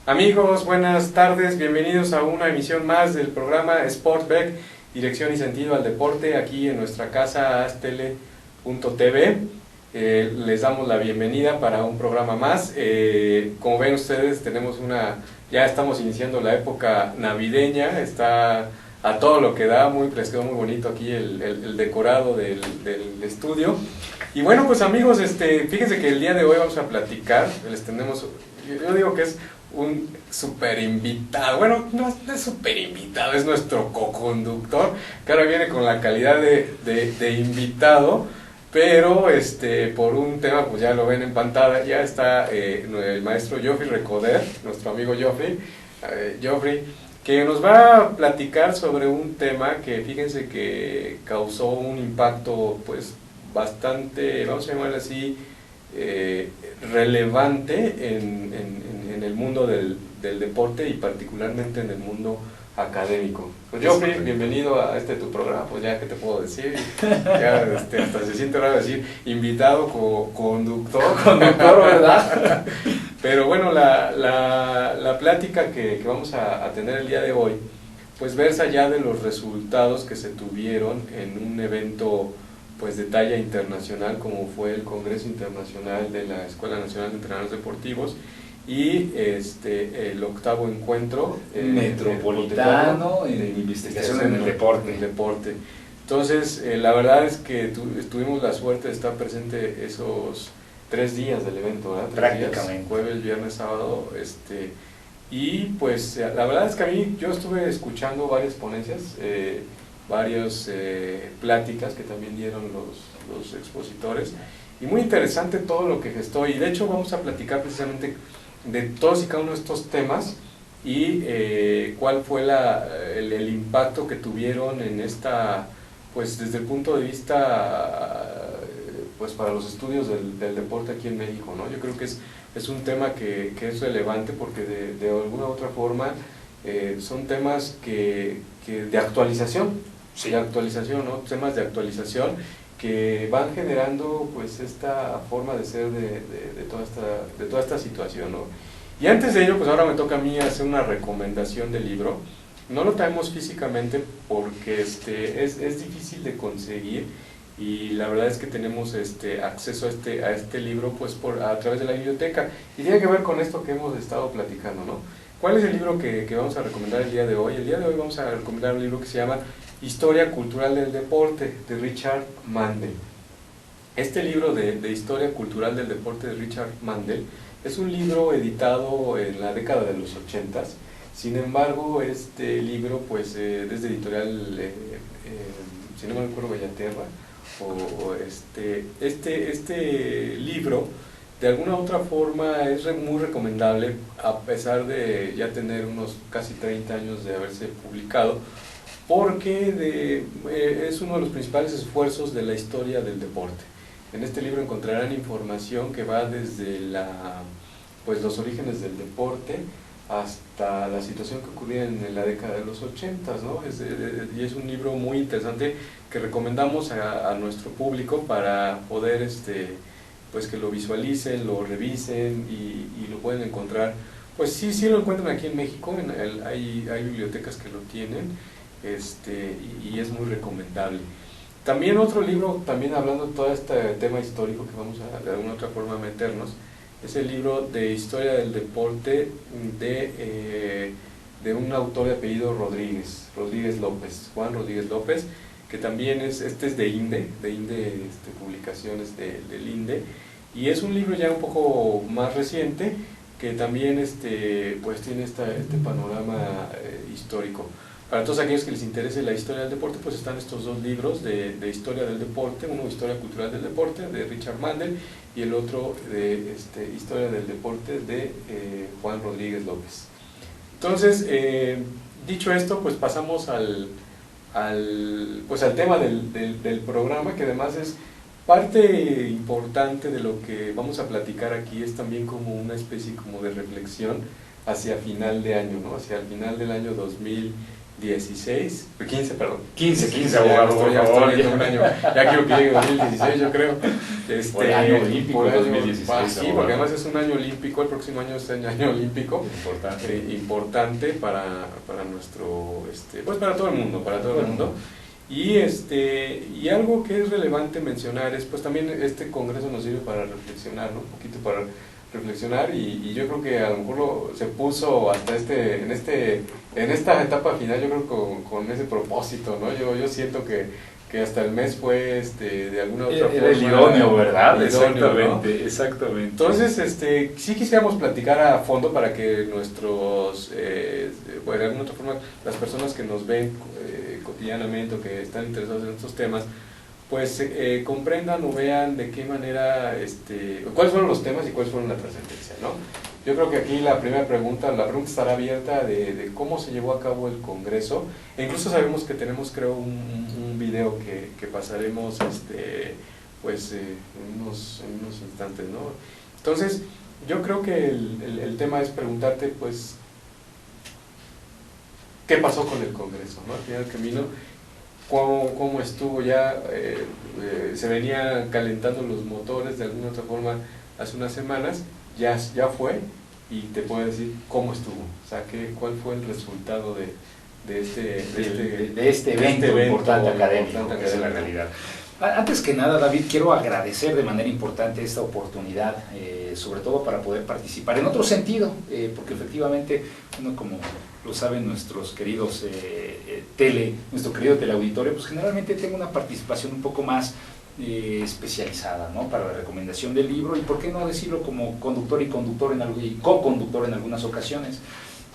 Amigos, buenas tardes, bienvenidos a una emisión más del programa Sportback, Dirección y Sentido al Deporte, aquí en nuestra casa astele.tv. Les damos la bienvenida para un programa más. Como ven ustedes, ya estamos iniciando la época navideña, está a todo lo que da, les quedó muy bonito aquí el decorado del estudio. Y bueno, pues amigos, fíjense que el día de hoy vamos a platicar, yo digo que es un super invitado, bueno, no es super invitado, es nuestro co-conductor, que ahora viene con la calidad de invitado, pero por un tema, pues ya lo ven en pantalla, ya está el maestro Geoffrey Recoder, nuestro amigo Geoffrey, que nos va a platicar sobre un tema que fíjense que causó un impacto pues bastante, vamos a llamarlo así, relevante en el mundo del deporte y particularmente en el mundo académico. Pues Geoffrey, bienvenido a tu programa, pues ya, ¿qué te puedo decir? Ya hasta se siente raro decir invitado, conductor, ¿verdad? Pero bueno, la plática que vamos a tener el día de hoy, pues versa ya de los resultados que se tuvieron en un evento pues de talla internacional como fue el Congreso Internacional de la Escuela Nacional de Entrenadores Deportivos y el octavo encuentro metropolitano en investigación en el deporte. Entonces, la verdad es que tuvimos la suerte de estar presente esos 3 días del evento, ¿verdad? Prácticamente. Jueves, viernes, sábado, y pues la verdad es que yo estuve escuchando varias ponencias, varias pláticas que también dieron los expositores, y muy interesante todo lo que gestó, y de hecho vamos a platicar precisamente de todos y cada uno de estos temas y cuál fue el impacto que tuvieron en pues desde el punto de vista pues para los estudios del deporte aquí en México, ¿no? Yo creo que es un tema que es relevante porque de alguna u otra forma son temas de actualización, ¿no? Temas de actualización que van generando pues esta forma de ser de toda esta situación, ¿no? Y antes de ello, pues ahora me toca a mí hacer una recomendación del libro. No lo traemos físicamente porque es difícil de conseguir, y la verdad es que tenemos acceso a este libro pues a través de la biblioteca, y tiene que ver con esto que hemos estado platicando, ¿no? ¿Cuál es el libro que vamos a recomendar el día de hoy? El día de hoy vamos a recomendar un libro que se llama Historia Cultural del Deporte, de Richard Mandel. Este libro de Historia Cultural del Deporte de Richard Mandel es un libro editado en la década de los 80s. Sin embargo, este libro pues desde editorial, si no me acuerdo, Bellaterra, este libro de alguna u otra forma es muy recomendable, a pesar de ya tener unos casi 30 años de haberse publicado, porque es uno de los principales esfuerzos de la historia del deporte. En este libro encontrarán información que va desde pues los orígenes del deporte hasta la situación que ocurría en la década de los 80, ¿no? Y es un libro muy interesante que recomendamos a nuestro público para poder pues que lo visualicen, lo revisen y lo pueden encontrar. Pues sí lo encuentran aquí en México, hay bibliotecas que lo tienen, y es muy recomendable. También otro libro, también hablando de todo este tema histórico que vamos a de alguna otra forma meternos, es el libro de Historia del Deporte de un autor de apellido Rodríguez López, Juan Rodríguez López, que también es de INDE, publicaciones del INDE, y es un libro ya un poco más reciente que también pues tiene este panorama histórico. Para todos aquellos que les interese la historia del deporte, pues están estos 2 libros de historia del deporte, uno Historia Cultural del Deporte de Richard Mandel y el otro de Historia del Deporte de Juan Rodríguez López. Entonces, dicho esto, pues pasamos al tema del programa, que además es parte importante de lo que vamos a platicar aquí. Es también como una especie como de reflexión hacia final de año, ¿no? Hacia el final del año 2019, 15, perdón. 15, abogado, por favor. Ya un año, ya quiero que llegue 2016, yo creo. Por el año olímpico, por 2016. Sí, porque además es un año olímpico, el próximo año es año olímpico. Importante para nuestro, pues para todo el mundo, Y algo que es relevante mencionar es, pues también este congreso nos sirve para reflexionar, ¿no? Un poquito para reflexionar y yo creo que a lo mejor se puso hasta en esta etapa final, yo creo con ese propósito, ¿no? Yo siento que hasta el mes fue de alguna otra forma era el idóneo, ¿verdad? Exactamente, ¿no? Exactamente. Entonces, sí quisiéramos platicar a fondo para que nuestros, bueno, de alguna otra forma, las personas que nos ven cotidianamente o que están interesados en estos temas, pues comprendan o vean de qué manera, cuáles fueron los temas y cuáles fueron la trascendencia, ¿no? Yo creo que aquí la pregunta estará abierta de cómo se llevó a cabo el Congreso, e incluso sabemos que tenemos, creo, un video que pasaremos, pues, en unos instantes, ¿no? Entonces, yo creo que el tema es preguntarte, pues, ¿qué pasó con el Congreso, ¿no? Al final del camino, ¿cómo estuvo ya? Se venían calentando los motores de alguna otra forma hace unas semanas, ya fue, y te puedo decir cómo estuvo, o sea, cuál fue el resultado de este evento importante académico, que es la realidad. Antes que nada, David, quiero agradecer de manera importante esta oportunidad, sobre todo para poder participar en otro sentido, porque efectivamente, como lo saben nuestros queridos nuestro querido teleauditorio, pues generalmente tengo una participación un poco más especializada, ¿no? Para la recomendación del libro, y por qué no decirlo como conductor y co-conductor en algunas ocasiones.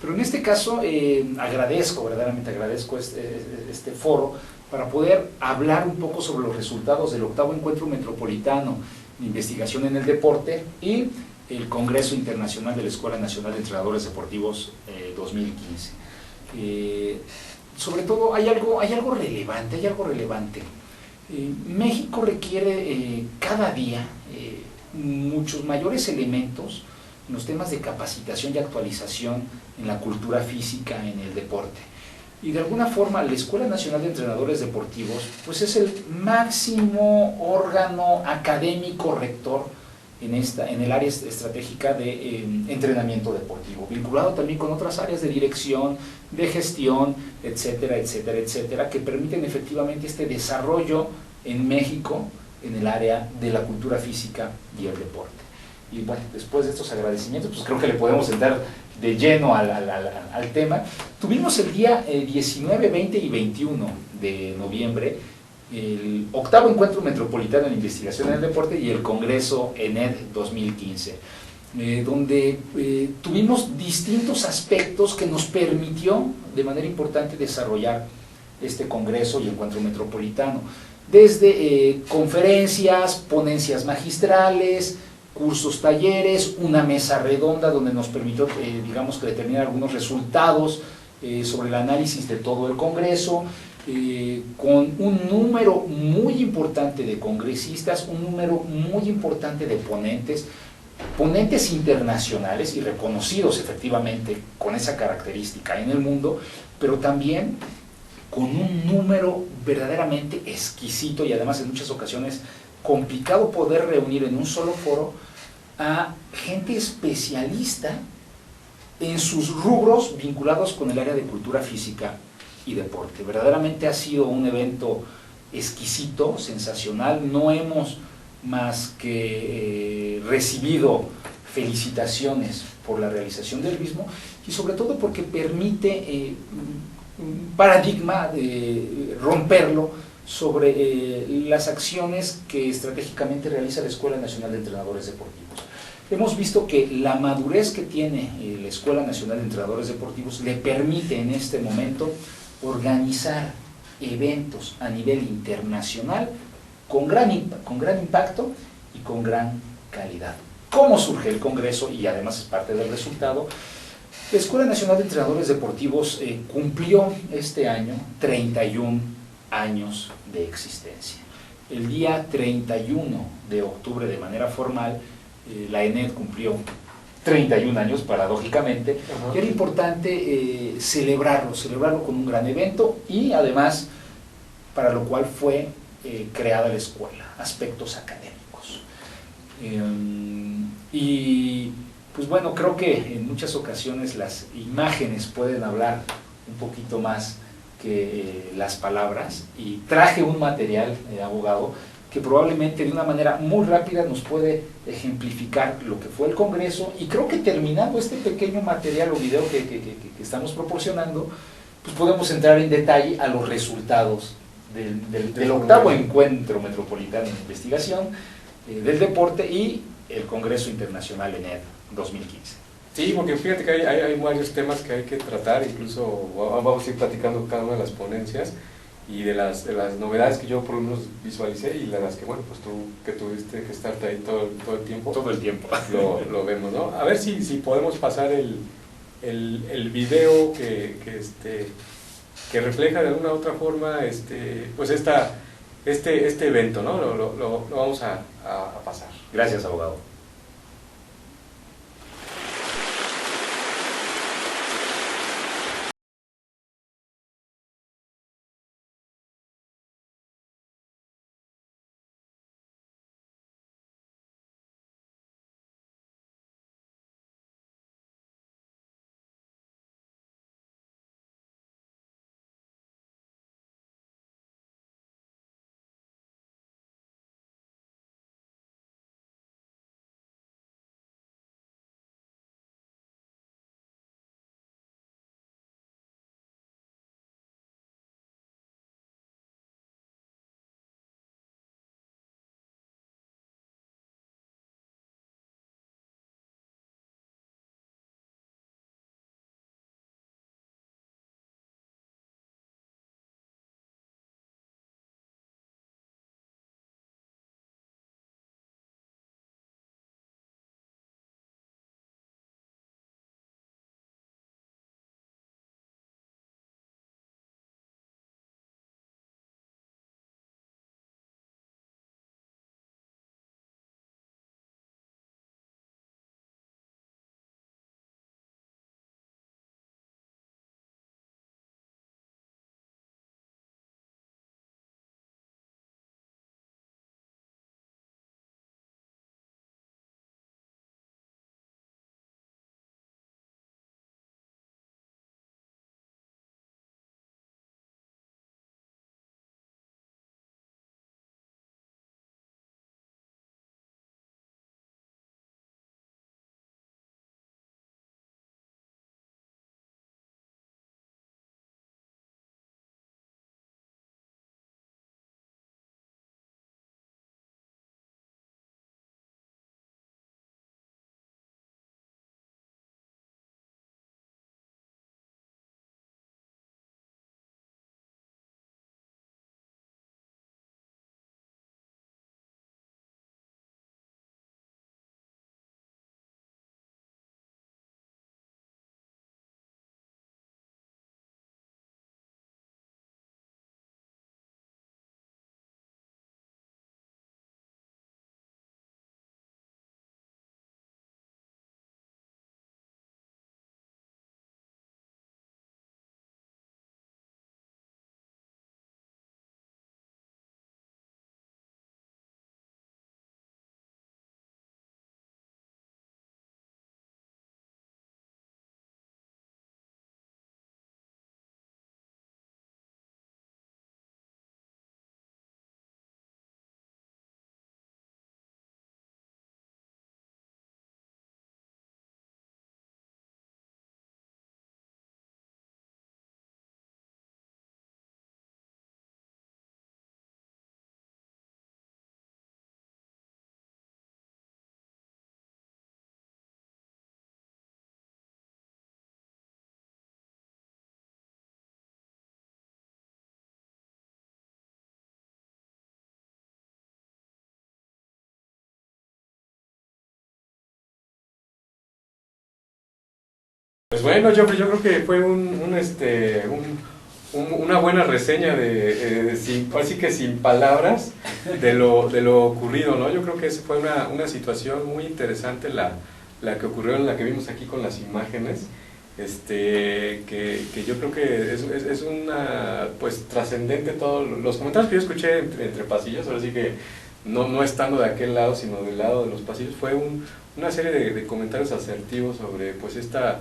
Pero en este caso verdaderamente agradezco este foro para poder hablar un poco sobre los resultados del 8º Encuentro Metropolitano de Investigación en el Deporte y el Congreso Internacional de la Escuela Nacional de Entrenadores Deportivos 2015. Sobre todo hay algo relevante. México requiere cada día muchos mayores elementos en los temas de capacitación y actualización en la cultura física, en el deporte. Y de alguna forma la Escuela Nacional de Entrenadores Deportivos pues es el máximo órgano académico rector en el área estratégica de entrenamiento deportivo, vinculado también con otras áreas de dirección, de gestión, etcétera, que permiten efectivamente este desarrollo en México en el área de la cultura física y el deporte. Y bueno, después de estos agradecimientos, pues creo que le podemos entrar de lleno al tema. Tuvimos el día 19, 20 y 21 de noviembre el 8º Encuentro Metropolitano en Investigación en el Deporte y el Congreso ENED 2015, donde tuvimos distintos aspectos que nos permitió de manera importante desarrollar este Congreso y Encuentro Metropolitano, desde conferencias, ponencias magistrales, cursos, talleres, una mesa redonda donde nos permitió, digamos que determinar algunos resultados sobre el análisis de todo el Congreso, con un número muy importante de congresistas, un número muy importante de ponentes internacionales y reconocidos efectivamente con esa característica en el mundo, pero también con un número verdaderamente exquisito y además en muchas ocasiones complicado poder reunir en un solo foro a gente especialista en sus rubros vinculados con el área de cultura física y deporte. Verdaderamente ha sido un evento exquisito, sensacional. No hemos más que recibido felicitaciones por la realización del mismo y sobre todo porque permite un paradigma de romperlo sobre las acciones que estratégicamente realiza la Escuela Nacional de Entrenadores Deportivos. Hemos visto que la madurez que tiene la Escuela Nacional de Entrenadores Deportivos le permite en este momento organizar eventos a nivel internacional con gran impacto y con gran calidad. ¿Cómo surge el Congreso? Y además es parte del resultado. La Escuela Nacional de Entrenadores Deportivos cumplió este año 31 años de existencia. El día 31 de octubre, de manera formal, la ENED cumplió 31 años, paradójicamente, Ajá. y era importante celebrarlo con un gran evento, y además, para lo cual fue creada la escuela, aspectos académicos. Y pues bueno, creo que en muchas ocasiones las imágenes pueden hablar un poquito más que las palabras, y traje un material, abogado, que probablemente de una manera muy rápida nos puede ejemplificar lo que fue el Congreso, y creo que terminando este pequeño material o video que estamos proporcionando, pues podemos entrar en detalle a los resultados del octavo encuentro metropolitano en investigación del deporte y el Congreso Internacional ENED 2015. Sí, porque fíjate que hay varios temas que hay que tratar, incluso vamos a ir platicando cada una de las ponencias y de las novedades que yo por lo menos visualicé, y las que, bueno, pues tú que tuviste que estar ahí todo el tiempo. Todo el tiempo. Lo vemos, ¿no? A ver si podemos pasar el video que refleja de alguna u otra forma pues este evento, ¿no? Lo vamos a pasar. Gracias, abogado. Pues bueno, Geoffrey, yo creo que fue una buena reseña así que sin palabras de lo ocurrido, ¿no? Yo creo que esa fue una situación muy interesante, la la que ocurrió, en la que vimos aquí con las imágenes, que yo creo que es una, pues, trascendente. Todos los comentarios que yo escuché entre pasillos, ahora sí que no estando de aquel lado, sino del lado de los pasillos, fue una serie de comentarios asertivos sobre, pues, esta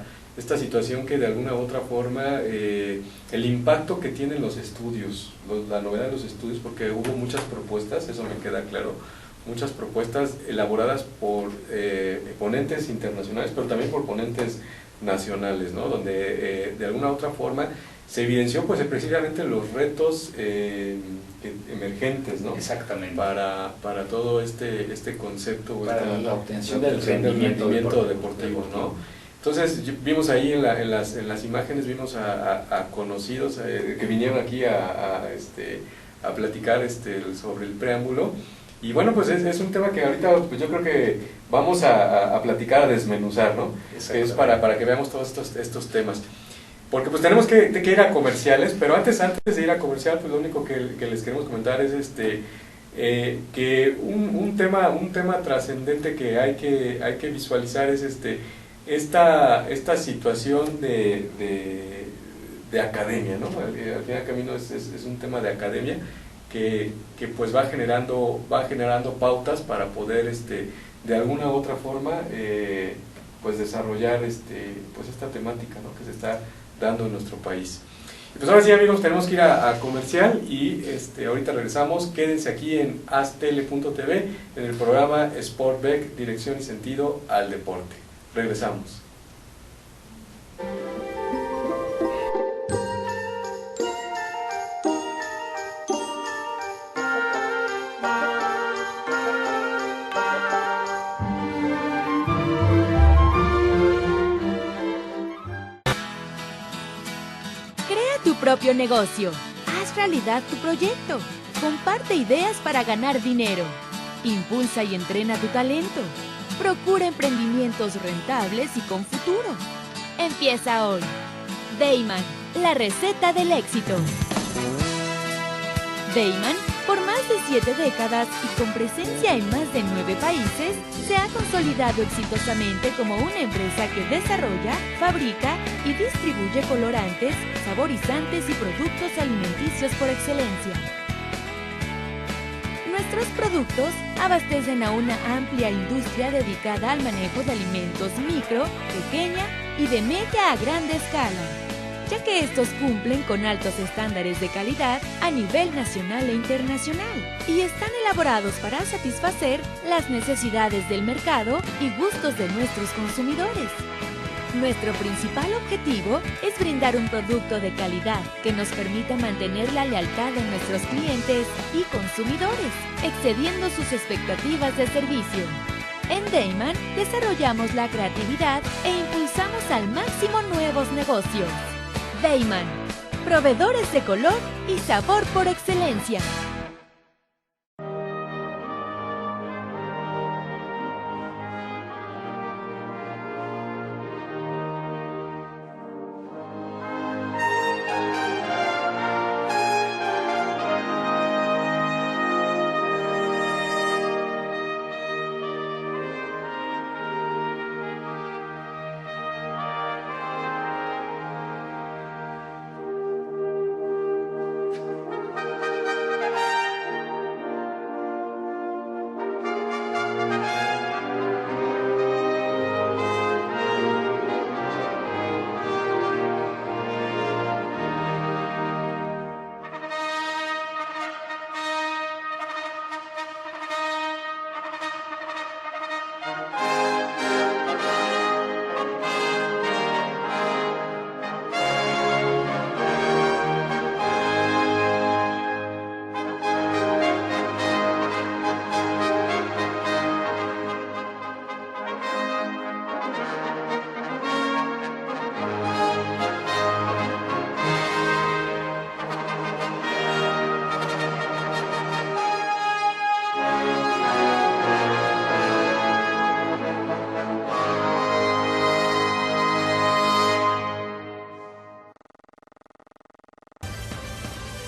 situación que de alguna u otra forma, el impacto que tienen los estudios, la novedad de los estudios, porque hubo muchas propuestas, eso me queda claro, muchas propuestas elaboradas por ponentes internacionales, pero también por ponentes nacionales, ¿no? Donde de alguna u otra forma se evidenció, pues, precisamente los retos emergentes, ¿no? Exactamente. Para todo este concepto, para la obtención del rendimiento deportivo, ¿no? Entonces vimos ahí en las imágenes, vimos a conocidos que vinieron aquí a platicar sobre el preámbulo. Y bueno, pues es un tema que ahorita, pues, yo creo que vamos a platicar, a desmenuzar, ¿no? Que es para que veamos todos estos temas. Porque pues tenemos que ir a comerciales, pero antes de ir a comercial, pues lo único que les queremos comentar es que un tema trascendente que hay que visualizar es esta situación de academia, ¿no? Al final camino es un tema de academia que pues va generando pautas para poder de alguna u otra forma pues desarrollar pues esta temática, ¿no? Que se está dando en nuestro país. Y pues ahora sí, amigos, tenemos que ir a comercial y ahorita regresamos. Quédense aquí en astele.tv en el programa Sportback, dirección y sentido al deporte. Regresamos. Tu propio negocio. Haz realidad tu proyecto. Comparte ideas para ganar dinero. Impulsa y entrena tu talento. Procura emprendimientos rentables y con futuro. Empieza hoy. Dayman, la receta del éxito. Dayman, por más de 7 décadas y con presencia en más de 9 países, se ha consolidado exitosamente como una empresa que desarrolla, fabrica y distribuye colorantes, saborizantes y productos alimenticios por excelencia. Nuestros productos abastecen a una amplia industria dedicada al manejo de alimentos micro, pequeña y de media a grande escala, ya que estos cumplen con altos estándares de calidad a nivel nacional e internacional y están elaborados para satisfacer las necesidades del mercado y gustos de nuestros consumidores. Nuestro principal objetivo es brindar un producto de calidad que nos permita mantener la lealtad de nuestros clientes y consumidores, excediendo sus expectativas de servicio. En Dayman desarrollamos la creatividad e impulsamos al máximo nuevos negocios. Dayman, proveedores de color y sabor por excelencia.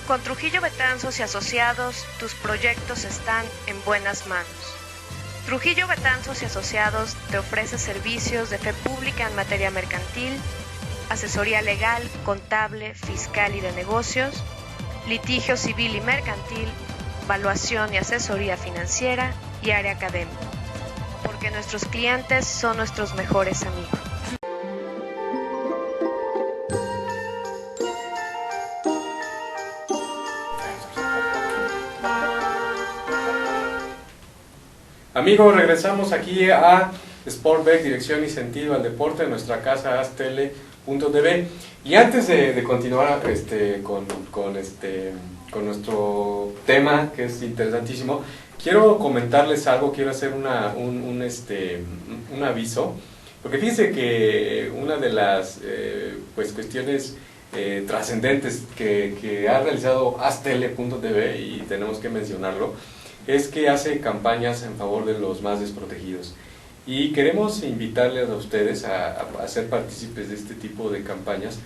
Con Trujillo Betanzos y Asociados, tus proyectos están en buenas manos. Trujillo Betanzos y Asociados te ofrece servicios de fe pública en materia mercantil, asesoría legal, contable, fiscal y de negocios, litigio civil y mercantil, valuación y asesoría financiera y área académica, porque nuestros clientes son nuestros mejores amigos. Amigos, regresamos aquí a Sportback, dirección y sentido al deporte, en nuestra casa aztele.tv. Y antes de continuar con nuestro tema, que es interesantísimo, quiero comentarles algo, quiero hacer un aviso, porque fíjense que una de las cuestiones trascendentes que ha realizado aztele.tv, y tenemos que mencionarlo, es que hace campañas en favor de los más desprotegidos. Y queremos invitarles a ustedes a ser partícipes de este tipo de campañas,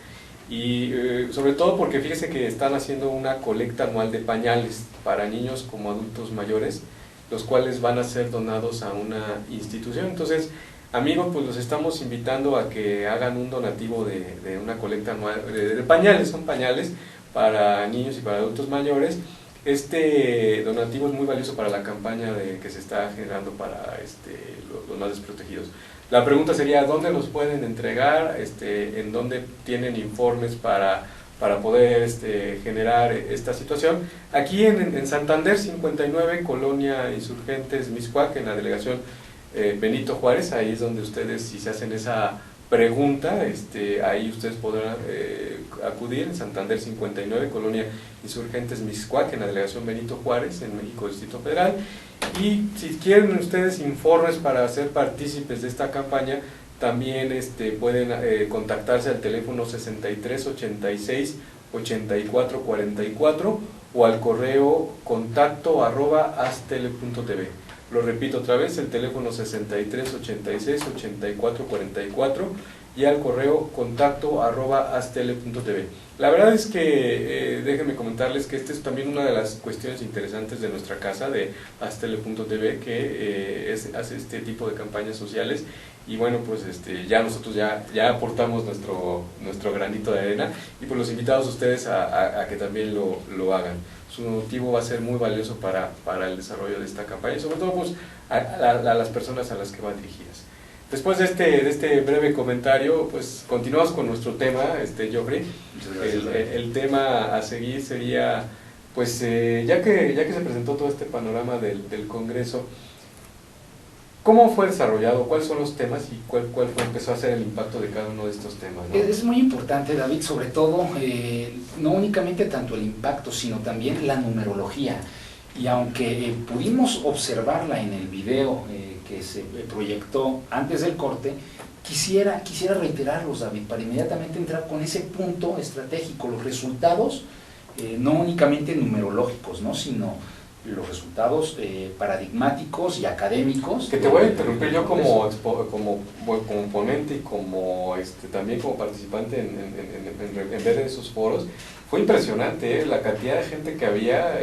y sobre todo porque fíjense que están haciendo una colecta anual de pañales para niños como adultos mayores, los cuales van a ser donados a una institución. Entonces, amigos, pues los estamos invitando a que hagan un donativo de una colecta anual de pañales, son pañales para niños y para adultos mayores. Este donativo es muy valioso para la campaña que se está generando para los más desprotegidos. La pregunta sería, ¿dónde los pueden entregar? ¿En dónde tienen informes para poder generar esta situación? Aquí en Santander 59, Colonia Insurgentes Mixcoac, en la delegación Benito Juárez. Ahí es donde ustedes, si se hacen esa pregunta, ahí ustedes podrán acudir en Santander 59, Colonia Insurgentes Mixcoac, en la delegación Benito Juárez, en México, Distrito Federal. Y si quieren ustedes informes para ser partícipes de esta campaña, también pueden contactarse al teléfono 6386-8444 o al correo contacto@aztele.tv. Lo repito otra vez, el teléfono 6386-8444 y al correo contacto@aztele.tv. La verdad es que déjenme comentarles que esta es también una de las cuestiones interesantes de nuestra casa, de aztele.tv, que hace este tipo de campañas sociales. Y bueno, pues ya nosotros ya aportamos nuestro granito de arena, y pues los invitados a ustedes a que también lo hagan. Su motivo va a ser muy valioso para el desarrollo de esta campaña, y sobre todo pues a las personas a las que van dirigidas. Después de este breve comentario, pues continuamos con nuestro tema, Geoffrey. El tema a seguir sería, pues ya que se presentó todo este panorama del Congreso, ¿cómo fue desarrollado? ¿Cuáles son los temas y cuál empezó a ser el impacto de cada uno de estos temas, ¿no? Es muy importante, David, sobre todo, no únicamente tanto el impacto, sino también la numerología. Y aunque pudimos observarla en el video que se proyectó antes del corte, quisiera reiterarlos, David, para inmediatamente entrar con ese punto estratégico, los resultados, no únicamente numerológicos, ¿no?, sino los resultados paradigmáticos y académicos. Que te voy a interrumpir yo como ponente y como también como participante en ver esos foros. Fue impresionante la cantidad de gente que había.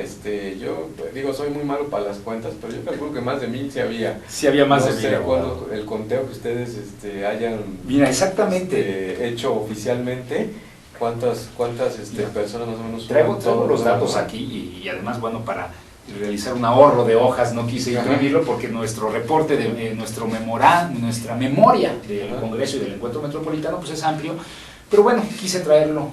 Yo digo, soy muy malo para las cuentas, pero yo calculo que más de 1000 sí había. Sí había más de 1000. El conteo que ustedes hayan hecho oficialmente. ¿Cuántas personas más o menos? Traigo todos los datos aquí y además, bueno, para realizar un ahorro de hojas no quise imprimirlo porque nuestro reporte, nuestra memoria del Congreso y del Encuentro Metropolitano pues es amplio, pero bueno, quise traerlo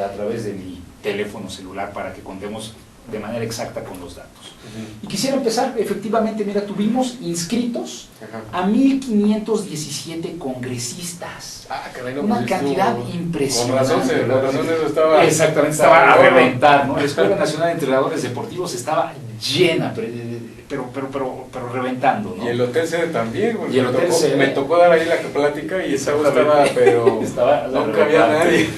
a través de mi teléfono celular para que contemos de manera exacta con los datos. Y quisiera empezar, efectivamente, mira, tuvimos inscritos a 1517 congresistas. Caray, no, una pues cantidad impresionante. Con razón eso estaba... Exactamente, estaba a reventar, ¿no? La Escuela Nacional de Entrenadores Deportivos estaba llena, pero reventando, ¿no? Y el hotel sede también, y el hotel sede. Me tocó dar ahí la plática y esa estaba, pero no cabía nadie.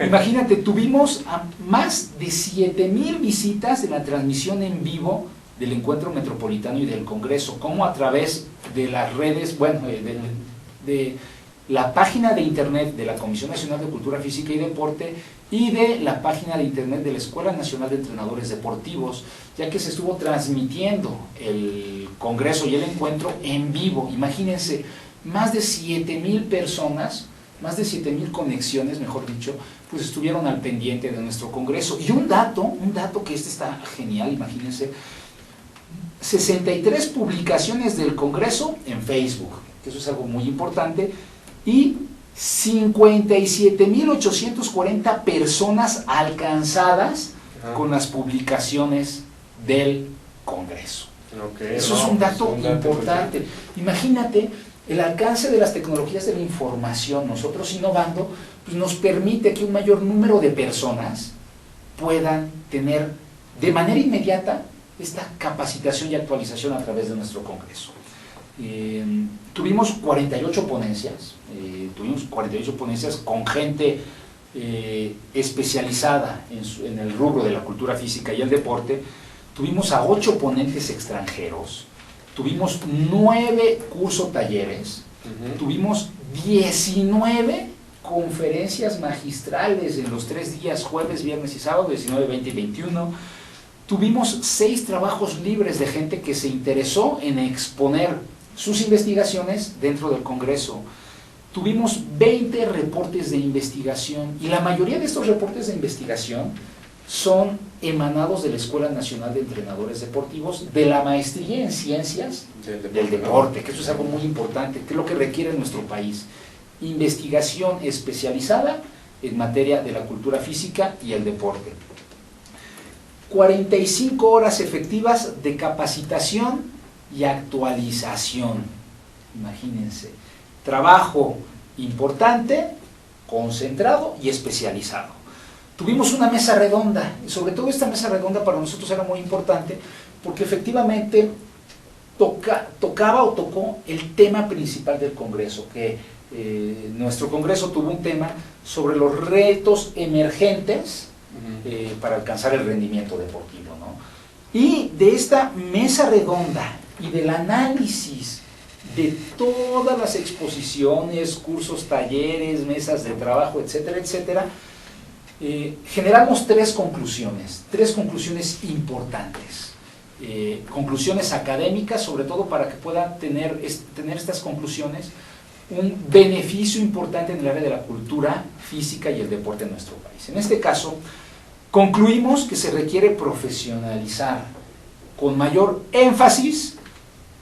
Imagínate, tuvimos a más de 7000 visitas de la transmisión en vivo del Encuentro Metropolitano y del Congreso, como a través de las redes, bueno, de la página de internet de la Comisión Nacional de Cultura Física y Deporte y de la página de internet de la Escuela Nacional de Entrenadores Deportivos, ya que se estuvo transmitiendo el congreso y el encuentro en vivo. Imagínense, más de 7,000 personas, más de 7,000 conexiones, mejor dicho, pues estuvieron al pendiente de nuestro congreso. Y un dato que está genial, imagínense, 63 publicaciones del congreso en Facebook, que eso es algo muy importante, y 57,840 personas alcanzadas con las publicaciones del congreso. Okay, eso es un dato importante. Imagínate el alcance de las tecnologías de la información, nosotros innovando, pues nos permite que un mayor número de personas puedan tener de manera inmediata esta capacitación y actualización a través de nuestro congreso. Tuvimos 48 ponencias, con gente especializada en el rubro de la cultura física y el deporte. Tuvimos a 8 ponentes extranjeros, tuvimos 9 cursos talleres, tuvimos 19 conferencias magistrales en los 3 días, jueves, viernes y sábado, 19, 20 y 21. Tuvimos 6 trabajos libres de gente que se interesó en exponer sus investigaciones dentro del Congreso. Tuvimos 20 reportes de investigación y la mayoría de estos reportes de investigación son emanados de la Escuela Nacional de Entrenadores Deportivos, de la maestría en ciencias del deporte, que eso es algo muy importante, que es lo que requiere nuestro país. Investigación especializada en materia de la cultura física y el deporte. 45 horas efectivas de capacitación y actualización. Imagínense, trabajo importante, concentrado y especializado. Tuvimos una mesa redonda, y sobre todo esta mesa redonda para nosotros era muy importante, porque efectivamente tocó el tema principal del Congreso, que nuestro Congreso tuvo un tema sobre los retos emergentes para alcanzar el rendimiento deportivo, ¿no? Y de esta mesa redonda y del análisis de todas las exposiciones, cursos, talleres, mesas de trabajo, etcétera, etcétera, generamos 3 conclusiones importantes, conclusiones académicas, sobre todo para que puedan tener estas conclusiones un beneficio importante en el área de la cultura física y el deporte en nuestro país. En este caso, concluimos que se requiere profesionalizar con mayor énfasis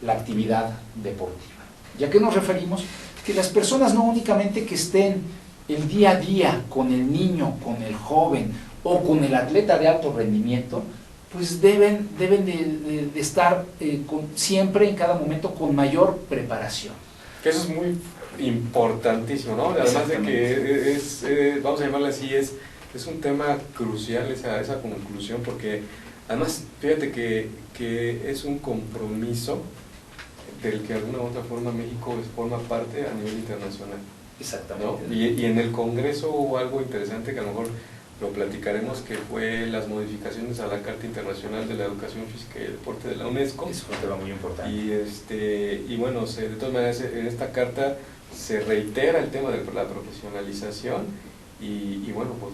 la actividad deportiva. ¿Y a qué nos referimos? Que las personas no únicamente que estén el día a día con el niño, con el joven o con el atleta de alto rendimiento, pues deben de estar siempre, en cada momento, con mayor preparación. Que eso es muy importantísimo, ¿no? Además de que vamos a llamarle así, es un tema crucial esa conclusión, porque además, fíjate que es un compromiso del que de alguna u otra forma México forma parte a nivel internacional. Exactamente. ¿No? Y en el Congreso hubo algo interesante que a lo mejor lo platicaremos, que fue las modificaciones a la Carta Internacional de la Educación Física y el Deporte de la UNESCO. Es un tema muy importante. Y bueno, de todas maneras en esta carta se reitera el tema de la profesionalización y bueno, pues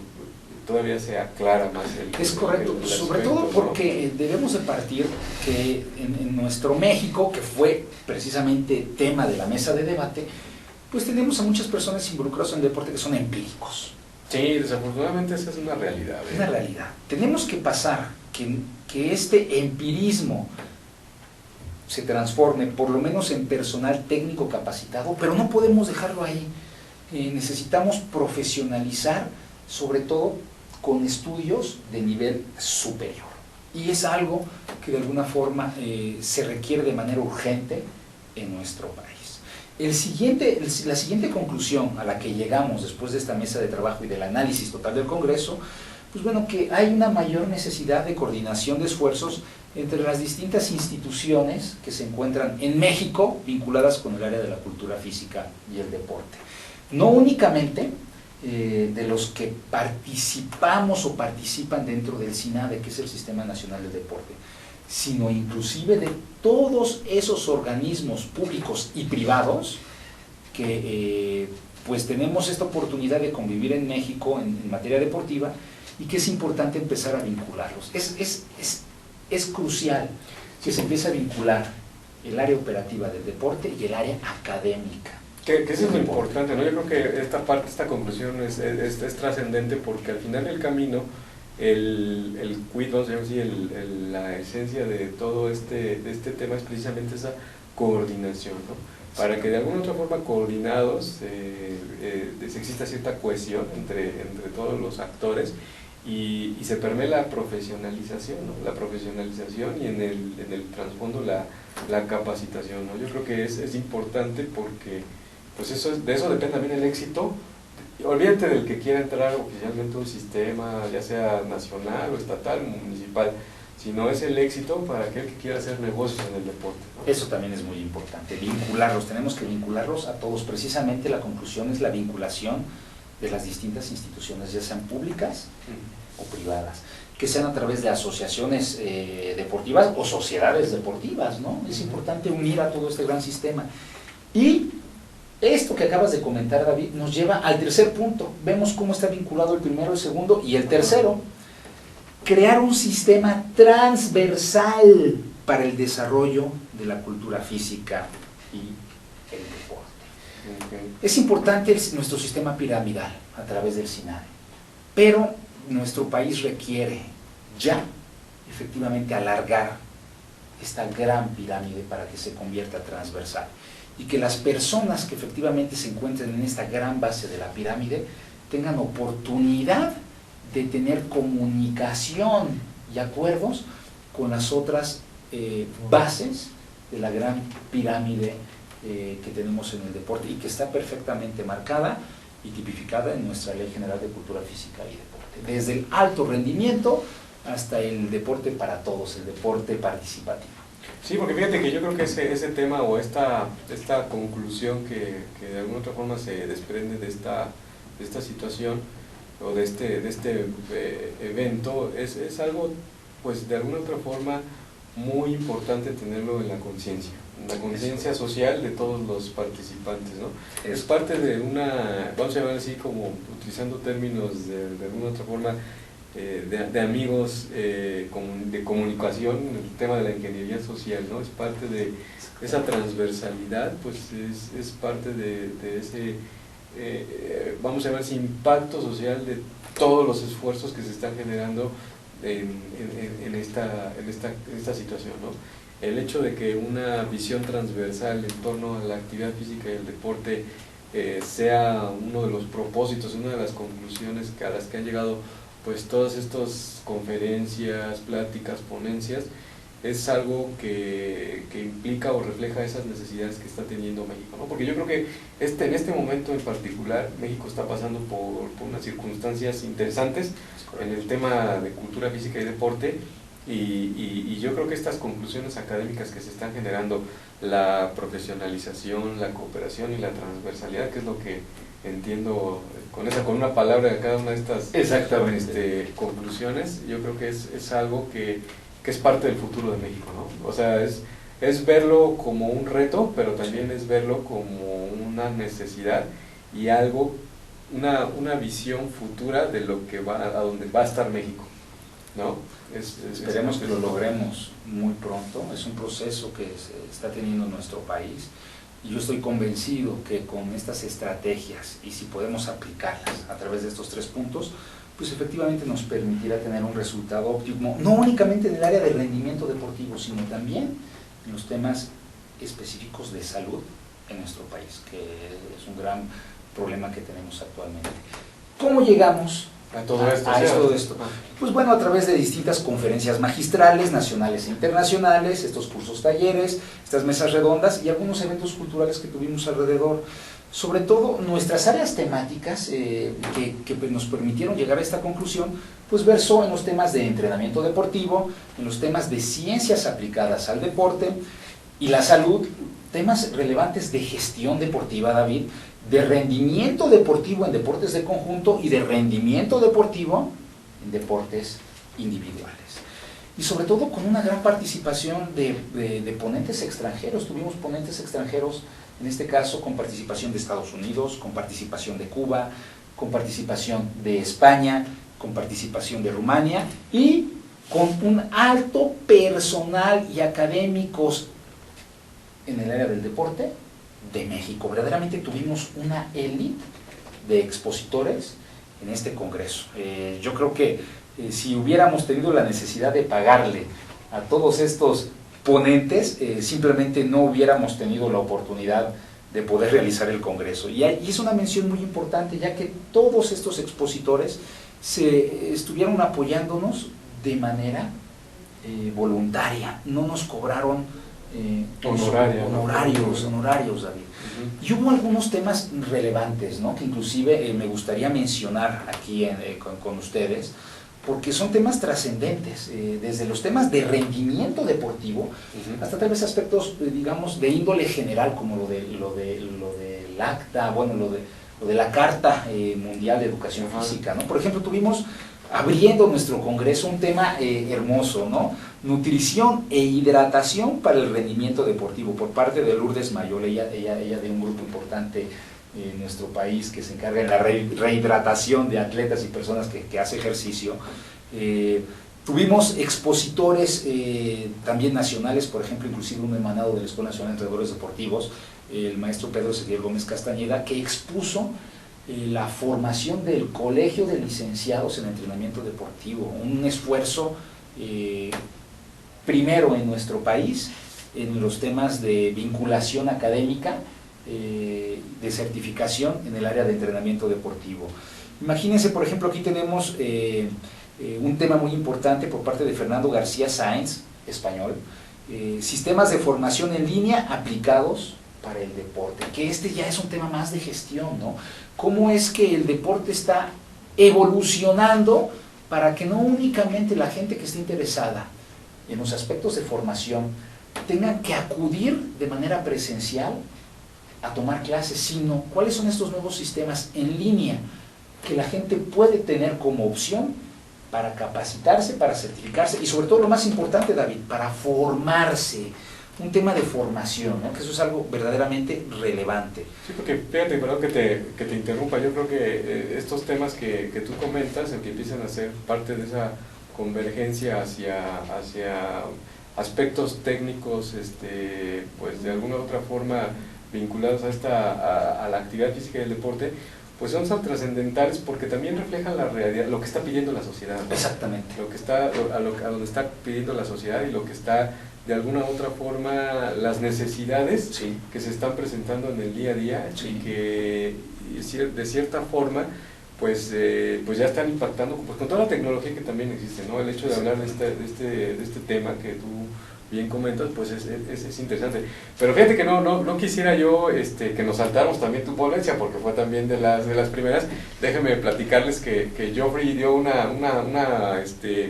todavía se aclara más es correcto, sobre todo porque debemos de partir que en nuestro México, que fue precisamente tema de la mesa de debate, pues tenemos a muchas personas involucradas en el deporte que son empíricos. Sí, desafortunadamente esa es una realidad. Es una realidad. Tenemos que pasar que este empirismo se transforme por lo menos en personal técnico capacitado, pero no podemos dejarlo ahí. Necesitamos profesionalizar, sobre todo con estudios de nivel superior. Y es algo que de alguna forma se requiere de manera urgente en nuestro país. La siguiente conclusión a la que llegamos después de esta mesa de trabajo y del análisis total del Congreso, pues bueno, que hay una mayor necesidad de coordinación de esfuerzos entre las distintas instituciones que se encuentran en México vinculadas con el área de la cultura física y el deporte. No únicamente de los que participamos o participan dentro del SINADE, que es el Sistema Nacional del Deporte, sino inclusive de todos esos organismos públicos y privados que pues tenemos esta oportunidad de convivir en México en materia deportiva y que es importante empezar a vincularlos. Es crucial que se empiece a vincular el área operativa del deporte y el área académica. Que eso es lo importante, ¿no? Yo creo que esta conclusión es trascendente, porque al final del camino el quid, vamos a decir así, la esencia de todo este tema es precisamente esa coordinación, ¿no? Para que de alguna otra forma coordinados exista cierta cohesión entre todos los actores y se permee la profesionalización, ¿no? La profesionalización y en el trasfondo la capacitación, ¿no? Yo creo que es importante, porque pues de eso depende también el éxito. Olvídate del que quiera entrar oficialmente a un sistema, ya sea nacional o estatal, municipal, sino es el éxito para aquel que quiera hacer negocios en el deporte, ¿no? Eso también es muy importante, vincularlos, tenemos que vincularlos a todos. Precisamente la conclusión es la vinculación de las distintas instituciones, ya sean públicas o privadas, que sean a través de asociaciones deportivas o sociedades deportivas, ¿no? Es importante unir a todo este gran sistema. Y esto que acabas de comentar, David, nos lleva al tercer punto. Vemos cómo está vinculado el primero, el segundo y el tercero. Crear un sistema transversal para el desarrollo de la cultura física y el deporte. Es importante nuestro sistema piramidal a través del SINADE, pero nuestro país requiere ya efectivamente alargar esta gran pirámide para que se convierta transversal y que las personas que efectivamente se encuentren en esta gran base de la pirámide tengan oportunidad de tener comunicación y acuerdos con las otras bases de la gran pirámide que tenemos en el deporte y que está perfectamente marcada y tipificada en nuestra Ley General de Cultura Física y Deporte, desde el alto rendimiento hasta el deporte para todos, el deporte participativo. Sí, porque fíjate que yo creo que ese tema o esta conclusión que de alguna otra forma se desprende de esta situación o de este evento es algo, pues de alguna otra forma muy importante tenerlo en la conciencia social de todos los participantes, ¿no? Es parte de vamos a llamar así, como utilizando términos de alguna otra forma de amigos, de comunicación, el tema de la ingeniería social, ¿no? Es parte de esa transversalidad, pues es parte de ese, vamos a llamar así, impacto social de todos los esfuerzos que se están generando en esta situación, ¿no? El hecho de que una visión transversal en torno a la actividad física y el deporte sea uno de los propósitos, una de las conclusiones a las que han llegado pues todas estas conferencias, pláticas, ponencias, es algo que implica o refleja esas necesidades que está teniendo México, ¿no? Porque yo creo que en este momento en particular México está pasando por unas circunstancias interesantes en el tema de cultura física y deporte, y yo creo que estas conclusiones académicas que se están generando, la profesionalización, la cooperación y la transversalidad, que es lo que entiendo con una palabra de cada una de estas conclusiones, yo creo que es algo que es parte del futuro de México, ¿no? O sea, es verlo como un reto, pero también es verlo como una necesidad y algo, una visión futura de lo que a donde va a estar México, ¿no? Esperemos que lo logremos muy pronto. Es un proceso que se está teniendo en nuestro país y yo estoy convencido que con estas estrategias, y si podemos aplicarlas a través de estos 3 puntos, pues efectivamente nos permitirá tener un resultado óptimo, no únicamente en el área de rendimiento deportivo, sino también en los temas específicos de salud en nuestro país, que es un gran problema que tenemos actualmente. ¿Cómo llegamos a todo esto? Pues bueno, a través de distintas conferencias magistrales, nacionales e internacionales, estos cursos talleres, estas mesas redondas y algunos eventos culturales que tuvimos alrededor. Sobre todo nuestras áreas temáticas que nos permitieron llegar a esta conclusión, pues versó en los temas de entrenamiento deportivo, en los temas de ciencias aplicadas al deporte y la salud, temas relevantes de gestión deportiva, David, de rendimiento deportivo en deportes de conjunto y de rendimiento deportivo en deportes individuales. Y sobre todo con una gran participación de ponentes extranjeros. Tuvimos ponentes extranjeros en este caso con participación de Estados Unidos, con participación de Cuba, con participación de España, con participación de Rumania y con un alto personal y académicos en el área del deporte de México. Verdaderamente tuvimos una élite de expositores en este congreso. Yo creo que si hubiéramos tenido la necesidad de pagarle a todos estos ponentes, simplemente no hubiéramos tenido la oportunidad de poder realizar el congreso. Y es una mención muy importante, ya que todos estos expositores estuvieron apoyándonos de manera voluntaria, no nos cobraron honorarios, David. Y hubo algunos temas relevantes, ¿no?, que inclusive me gustaría mencionar aquí con ustedes, porque son temas trascendentes, desde los temas de rendimiento deportivo hasta tal vez aspectos, digamos, de índole general, como lo del acta, bueno, lo de la Carta Mundial de Educación Física, ¿no? Por ejemplo, tuvimos, abriendo nuestro congreso, un tema hermoso, ¿no? Nutrición e hidratación para el rendimiento deportivo, por parte de Lourdes Mayol, ella de un grupo importante en nuestro país que se encarga de la rehidratación de atletas y personas que hace ejercicio. Tuvimos expositores también nacionales, por ejemplo, inclusive un emanado de la Escuela Nacional de Entrenadores Deportivos, el maestro Pedro Seguier Gómez Castañeda, que expuso la formación del Colegio de Licenciados en Entrenamiento Deportivo, un esfuerzo primero en nuestro país en los temas de vinculación académica, de certificación en el área de entrenamiento deportivo. Imagínense, por ejemplo, aquí tenemos un tema muy importante por parte de Fernando García Sáenz, español, sistemas de formación en línea aplicados para el deporte, que este ya es un tema más de gestión, ¿no? Cómo es que el deporte está evolucionando para que no únicamente la gente que esté interesada en los aspectos de formación tenga que acudir de manera presencial a tomar clases, sino cuáles son estos nuevos sistemas en línea que la gente puede tener como opción para capacitarse, para certificarse y sobre todo lo más importante, David, para formarse. Un tema de formación, ¿no?, que eso es algo verdaderamente relevante. Sí, porque fíjate, perdón que te interrumpa, yo creo que estos temas que tú comentas, en que empiezan a ser parte de esa convergencia hacia aspectos técnicos, pues de alguna u otra forma vinculados a la actividad física y el deporte, pues son trascendentales porque también reflejan la realidad, lo que está pidiendo la sociedad, ¿no? Exactamente. Lo que está, a donde está pidiendo la sociedad y lo que está de alguna u otra forma las necesidades Sí. que se están presentando en el día a día Sí. y que de cierta forma pues ya están impactando pues, con toda la tecnología que también existe, ¿no? El hecho de hablar de este tema que tú bien comentas, pues es interesante. Pero fíjate que no quisiera yo que nos saltáramos también tu ponencia, porque fue también de las primeras. Déjenme platicarles que Geoffrey dio una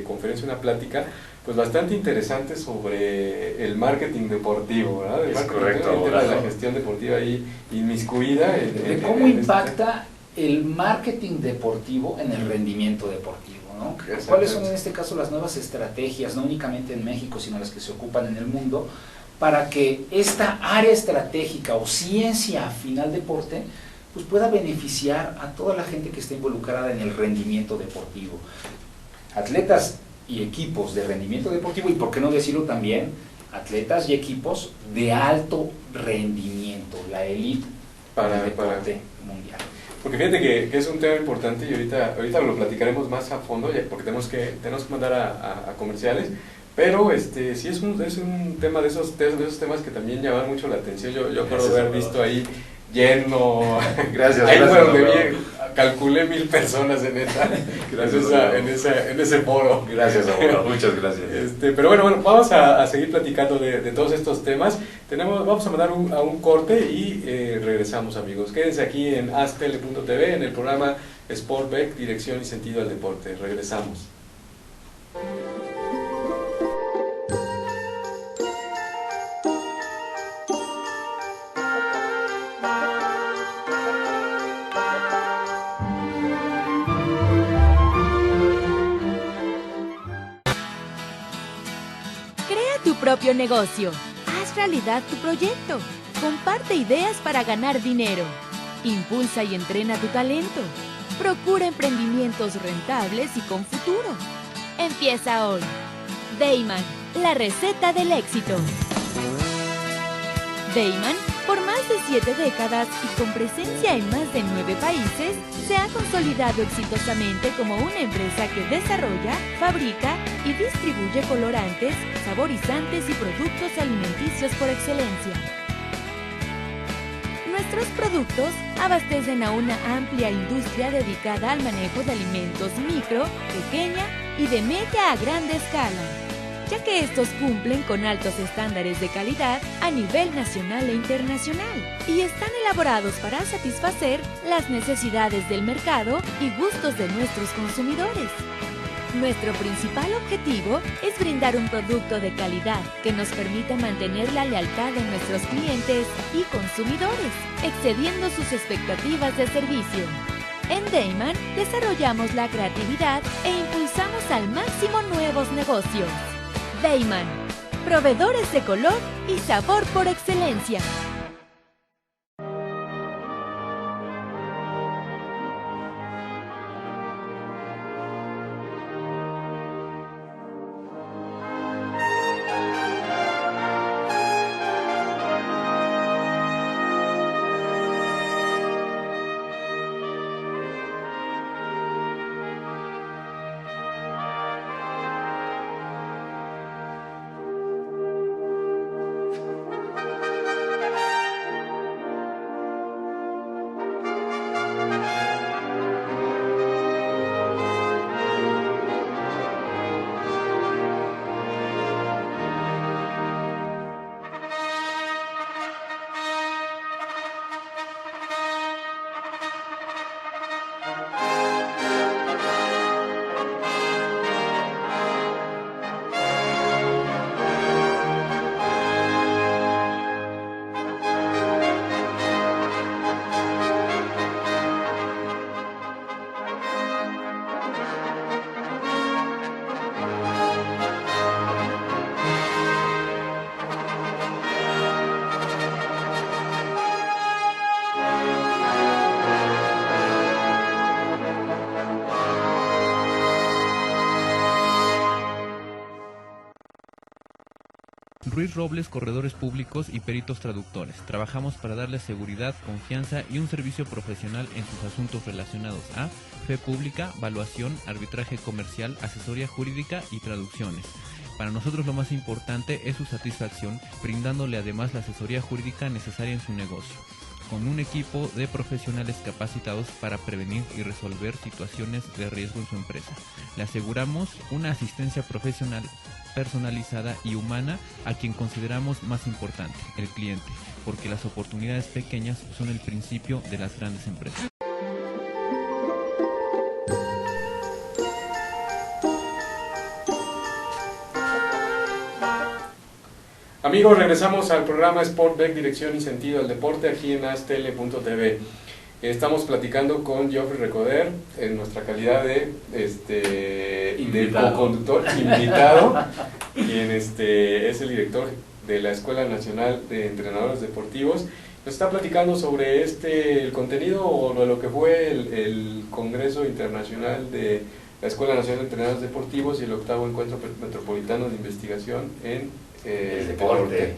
conferencia, una plática pues bastante interesante sobre el marketing deportivo, ¿verdad? Es correcto. El tema de la gestión deportiva ahí inmiscuida. De cómo impacta el marketing deportivo en el rendimiento deportivo, ¿no? ¿Cuáles son en este caso las nuevas estrategias, no únicamente en México, sino las que se ocupan en el mundo, para que esta área estratégica o ciencia afín al deporte pues pueda beneficiar a toda la gente que está involucrada en el rendimiento deportivo? Atletas y equipos de rendimiento deportivo, y por qué no decirlo también, atletas y equipos de alto rendimiento, la élite para el deporte mundial. Porque fíjate que es un tema importante y ahorita lo platicaremos más a fondo, ya porque tenemos que mandar a comerciales, pero sí es un tema de esos temas que también llaman mucho la atención. Yo acuerdo haber visto ahí lleno. Gracias. Ahí fue donde vi, calculé 1,000 personas en ese foro. Gracias, abogado. Muchas gracias. Pero bueno, vamos a seguir platicando de todos estos temas. Vamos a mandar a un corte y regresamos, amigos. Quédense aquí en ASTL.tv en el programa Sportback, Dirección y Sentido al Deporte. Regresamos. Crea tu propio negocio. Haz realidad tu proyecto. Comparte ideas para ganar dinero. Impulsa y entrena tu talento. Procura emprendimientos rentables y con futuro. Empieza hoy. Dayman, la receta del éxito. Dayman, por más de 7 décadas y con presencia en más de 9 países, se ha consolidado exitosamente como una empresa que desarrolla, fabrica y distribuye colorantes, saborizantes y productos alimenticios por excelencia. Nuestros productos abastecen a una amplia industria dedicada al manejo de alimentos micro, pequeña y de media a grande escala, ya que estos cumplen con altos estándares de calidad a nivel nacional e internacional y están elaborados para satisfacer las necesidades del mercado y gustos de nuestros consumidores. Nuestro principal objetivo es brindar un producto de calidad que nos permita mantener la lealtad de nuestros clientes y consumidores, excediendo sus expectativas de servicio. En Dayman desarrollamos la creatividad e impulsamos al máximo nuevos negocios. Dayman, proveedores de color y sabor por excelencia. Ruiz Robles, corredores públicos y peritos traductores. Trabajamos para darles seguridad, confianza y un servicio profesional en sus asuntos relacionados a fe pública, valuación, arbitraje comercial, asesoría jurídica y traducciones. Para nosotros lo más importante es su satisfacción, brindándole además la asesoría jurídica necesaria en su negocio, con un equipo de profesionales capacitados para prevenir y resolver situaciones de riesgo en su empresa. Le aseguramos una asistencia profesional personalizada y humana a quien consideramos más importante, el cliente, porque las oportunidades pequeñas son el principio de las grandes empresas. Amigos, regresamos al programa Sportback, dirección y sentido al deporte, aquí en astl.tv. Estamos platicando con Geoffrey Recoder en nuestra calidad de co-conductor invitado, quien es el director de la Escuela Nacional de Entrenadores Deportivos. Nos está platicando sobre el contenido o lo que fue el Congreso Internacional de la Escuela Nacional de Entrenadores Deportivos y el 8º Encuentro Metropolitano de Investigación en el deporte.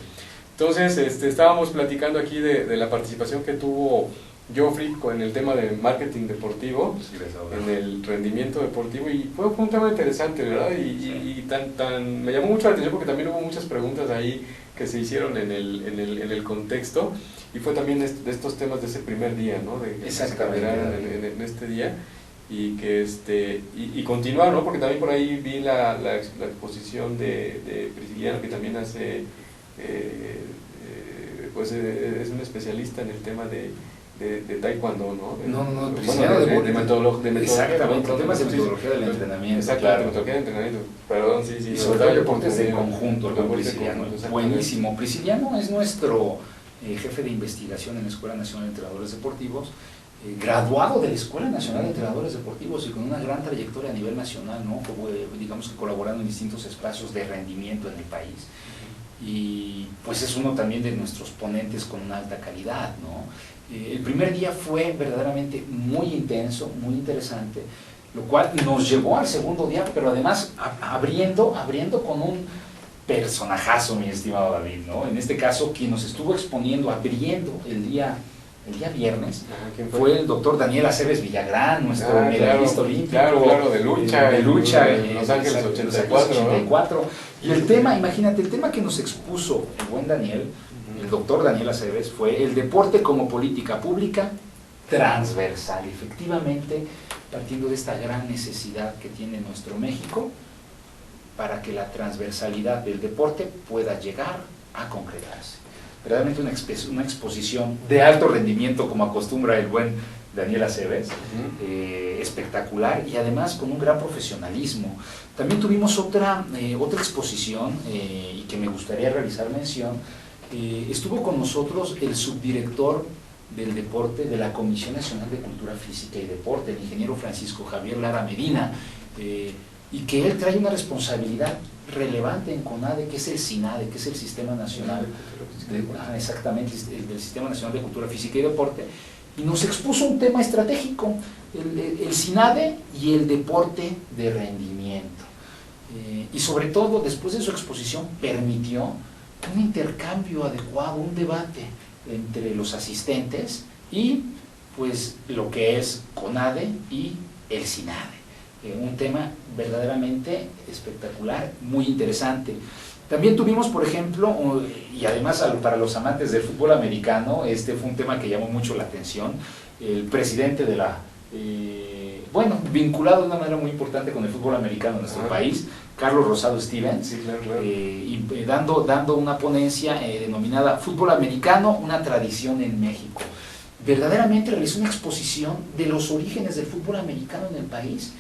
Entonces, estábamos platicando aquí de la participación que tuvo Geoffrey con el tema de marketing deportivo, en el rendimiento deportivo, y fue un tema interesante, ¿verdad? Y me llamó mucho la atención porque también hubo muchas preguntas ahí que se hicieron en el contexto, y fue también de estos temas de ese primer día, ¿no? De que se cambiaron en este día, y que y continuar, ¿no? Porque también por ahí vi la exposición de Prisciliano, que también hace pues es un especialista en el tema de taekwondo, ¿no? De metodología. Exactamente, temas de metodología del entrenamiento. Exactamente, metodología de entrenamiento. Perdón, sí. Y sobre todo deportes de conjunto, con Prisciliano. Buenísimo. Prisciliano es nuestro jefe de investigación en la Escuela Nacional de Entrenadores Deportivos, graduado de la Escuela Nacional de Entrenadores Deportivos y con una gran trayectoria a nivel nacional, ¿no? Como, digamos que colaborando en distintos espacios de rendimiento en el país. y pues es uno también de nuestros ponentes con una alta calidad, ¿no? El primer día fue verdaderamente muy intenso, muy interesante, lo cual nos llevó al segundo día, pero además abriendo con un personajazo, mi estimado David, ¿no? En este caso, quien nos estuvo exponiendo, abriendo el día viernes, fue el doctor Daniel Aceves Villagrán, nuestro medallista olímpico. Claro, de lucha, en Los Ángeles 84, ¿no? Y el tema, imagínate, el tema que nos expuso el buen Daniel, el doctor Daniel Aceves, fue el deporte como política pública transversal. Efectivamente, partiendo de esta gran necesidad que tiene nuestro México para que la transversalidad del deporte pueda llegar a concretarse. Verdaderamente una exposición de alto rendimiento, como acostumbra el buen Daniel Aceves, espectacular, y además con un gran profesionalismo. También tuvimos otra exposición, y que me gustaría realizar mención. Estuvo con nosotros el subdirector del deporte de la Comisión Nacional de Cultura Física y Deporte, el ingeniero Francisco Javier Lara Medina, y que él trae una responsabilidad relevante en CONADE, que es el SINADE, que es el Sistema Nacional exactamente, del Sistema Nacional de Cultura Física y Deporte, y nos expuso un tema estratégico, el SINADE y el deporte de rendimiento, y sobre todo después de su exposición permitió un intercambio adecuado, un debate entre los asistentes y pues lo que es CONADE y el SINADE. Un tema verdaderamente espectacular, muy interesante. También tuvimos, por ejemplo, y además para los amantes del fútbol americano, este fue un tema que llamó mucho la atención, el presidente de la, vinculado de una manera muy importante con el fútbol americano en nuestro país, Carlos Rosado Stevens, sí, claro. Y dando una ponencia denominada Fútbol Americano, una tradición en México. Verdaderamente realizó una exposición de los orígenes del fútbol americano en el país,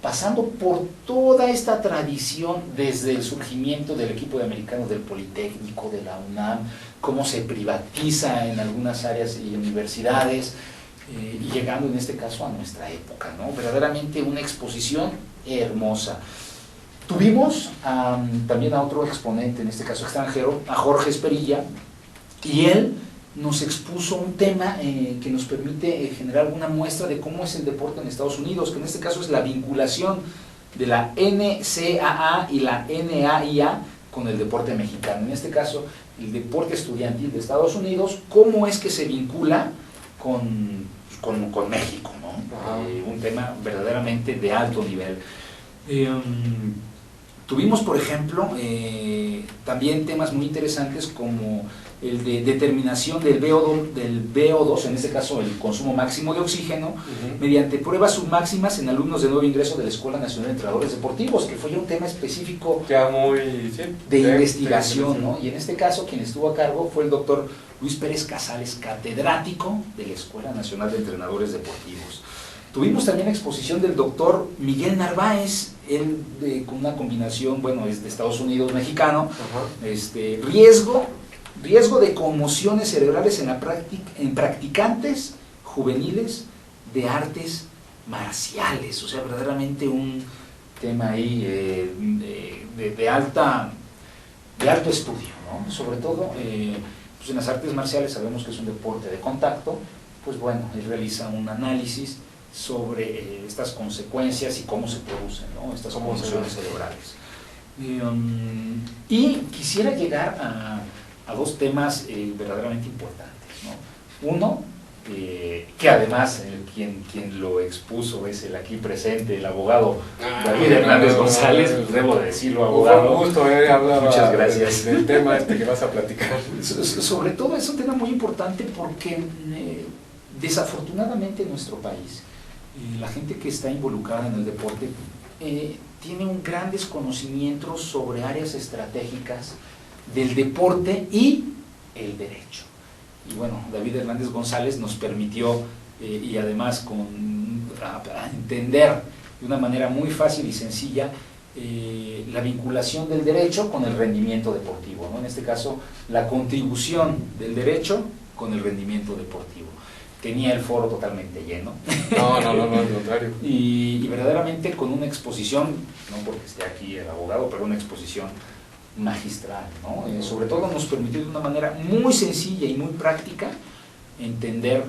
pasando por toda esta tradición desde el surgimiento del equipo de americanos del Politécnico, de la UNAM, cómo se privatiza en algunas áreas y universidades, y llegando en este caso a nuestra época, ¿no? Verdaderamente una exposición hermosa. Tuvimos también a otro exponente, en este caso extranjero, a Jorge Esperilla, y él nos expuso un tema que nos permite generar una muestra de cómo es el deporte en Estados Unidos, que en este caso es la vinculación de la NCAA y la NAIA con el deporte mexicano. En este caso, el deporte estudiantil de Estados Unidos, cómo es que se vincula con México, ¿no? Un tema verdaderamente de alto nivel. Tuvimos, por ejemplo, también temas muy interesantes como el de determinación del VO2, en este caso el consumo máximo de oxígeno, mediante pruebas submáximas en alumnos de nuevo ingreso de la Escuela Nacional de Entrenadores Deportivos, que fue ya un tema específico de investigación, ¿no? Y en este caso quien estuvo a cargo fue el doctor Luis Pérez Casales, catedrático de la Escuela Nacional de Entrenadores Deportivos. Tuvimos también exposición del doctor Miguel Narváez, él con una combinación, es de Estados Unidos, mexicano, riesgo de conmociones cerebrales en practicantes juveniles de artes marciales. O sea, verdaderamente un tema ahí de alto estudio, ¿no? Sobre todo, pues en las artes marciales sabemos que es un deporte de contacto, pues bueno, él realiza un análisis sobre estas consecuencias y cómo se producen, ¿no? Estas conmociones cerebrales. Y quisiera llegar a dos temas verdaderamente importantes, ¿no? Uno, que además quien lo expuso es el aquí presente, el abogado David Hernández González, debo decirlo, abogado. Un gusto hablar. Muchas gracias. Del tema que vas a platicar. Sobre todo es un tema muy importante porque desafortunadamente en nuestro país la gente que está involucrada en el deporte tiene un gran desconocimiento sobre áreas estratégicas del deporte y el derecho. Y bueno, David Hernández González nos permitió, y además a entender de una manera muy fácil y sencilla, la vinculación del derecho con el rendimiento deportivo, ¿no? En este caso, la contribución del derecho con el rendimiento deportivo. Tenía el foro totalmente lleno. No, al contrario. Y verdaderamente con una exposición, no porque esté aquí el abogado, pero una exposición magistral, ¿no? Sobre todo nos permitió de una manera muy sencilla y muy práctica entender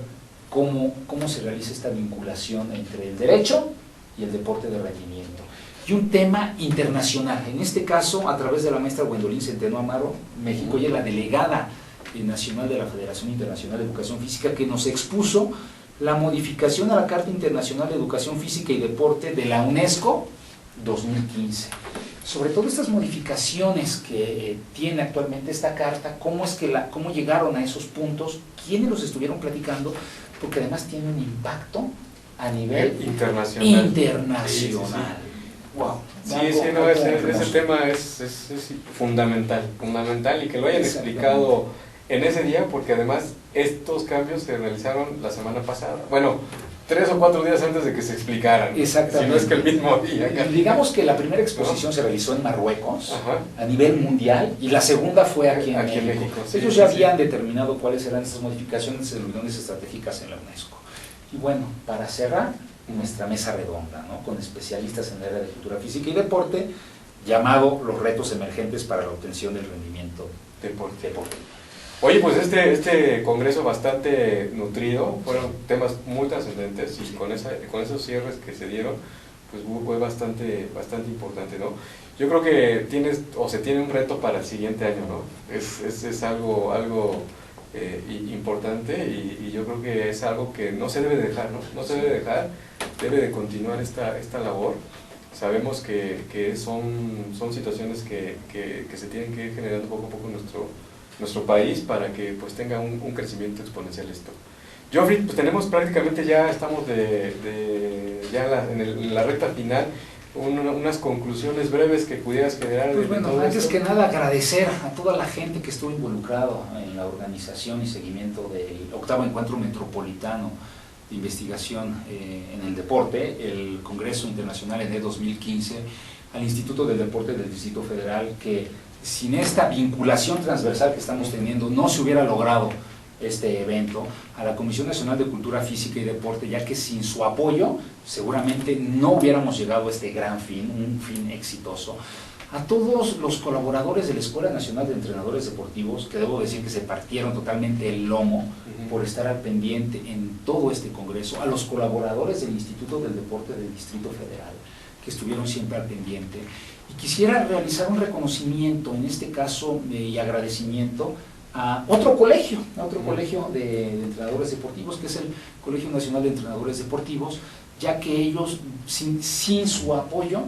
cómo se realiza esta vinculación entre el derecho y el deporte de rendimiento. Y un tema internacional, en este caso a través de la maestra Gwendolyn Centeno Amaro, México, ella es la delegada nacional de la Federación Internacional de Educación Física, que nos expuso la modificación a la Carta Internacional de Educación Física y Deporte de la UNESCO 2015. Sobre todo estas modificaciones que tiene actualmente esta carta, cómo llegaron a esos puntos, quiénes los estuvieron platicando, porque además tiene un impacto a nivel internacional. Sí. Wow. No, ese tema es fundamental y que lo hayan explicado en ese día, porque además estos cambios se realizaron la semana pasada. Bueno, 3 o 4 días antes de que se explicaran. Exactamente. Si no es que el mismo día. Digamos que la primera exposición se realizó en Marruecos, a nivel mundial, y la segunda fue aquí en México. Ellos ya habían determinado cuáles eran estas modificaciones de reuniones estratégicas en la UNESCO. Y bueno, para cerrar, nuestra mesa redonda, ¿no? Con especialistas en el área de cultura física y deporte, llamado Los retos emergentes para la obtención del rendimiento deportivo. Oye, pues este congreso bastante nutrido, fueron temas muy trascendentes, y con esos cierres que se dieron, pues fue bastante importante, ¿no? Yo creo que se tiene un reto para el siguiente año, ¿no? Es algo importante, y yo creo que es algo que no se debe dejar, ¿no? No se debe dejar, debe de continuar esta labor. Sabemos que son situaciones que se tienen que ir generando poco a poco en nuestro país, para que pues tenga un crecimiento exponencial esto. Geoffrey, pues prácticamente ya estamos en la recta final. Unas conclusiones breves que pudieras generar. Pues bueno, antes que nada agradecer a toda la gente que estuvo involucrado en la organización y seguimiento del 8º Encuentro Metropolitano de Investigación en el Deporte, el Congreso Internacional en el 2015, al Instituto del Deporte del Distrito Federal, que sin esta vinculación transversal que estamos teniendo no se hubiera logrado este evento, a la Comisión Nacional de Cultura Física y Deporte, ya que sin su apoyo seguramente no hubiéramos llegado a este gran fin, un fin exitoso, a todos los colaboradores de la Escuela Nacional de Entrenadores Deportivos, que debo decir que se partieron totalmente el lomo por estar al pendiente en todo este congreso, a los colaboradores del Instituto del Deporte del Distrito Federal, que estuvieron siempre al pendiente. Y quisiera realizar un reconocimiento, en este caso, y agradecimiento a otro colegio de entrenadores deportivos, que es el Colegio Nacional de Entrenadores Deportivos, ya que ellos, sin su apoyo,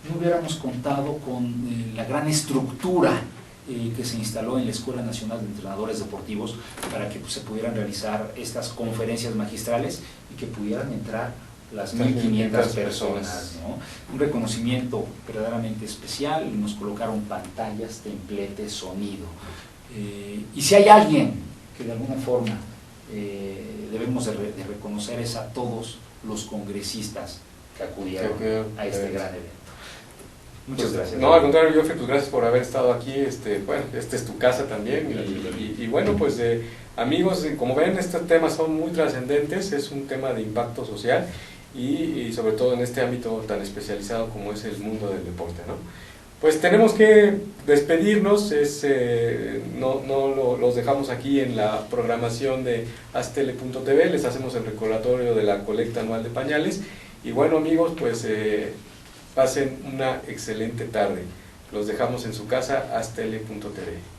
no hubiéramos contado con la gran estructura que se instaló en la Escuela Nacional de Entrenadores Deportivos, para que pues, se pudieran realizar estas conferencias magistrales y que pudieran entrar las 1.500 personas, ¿no? Un reconocimiento verdaderamente especial. Nos colocaron pantallas, templetes, sonido. Y si hay alguien que de alguna forma debemos de reconocer, es a todos los congresistas que acudieron a este gran evento. Muchas gracias. No, al contrario, Geoffrey, pues gracias por haber estado aquí. Bueno, esta es tu casa también. Y bueno, pues amigos, como ven, estos temas son muy trascendentes. Es un tema de impacto social, y sobre todo en este ámbito tan especializado como es el mundo del deporte, ¿no? Pues tenemos que despedirnos. Los dejamos aquí en la programación de Astele.tv. Les hacemos el recordatorio de la colecta anual de pañales. Y bueno, amigos, pues pasen una excelente tarde. Los dejamos en su casa, Astele.tv.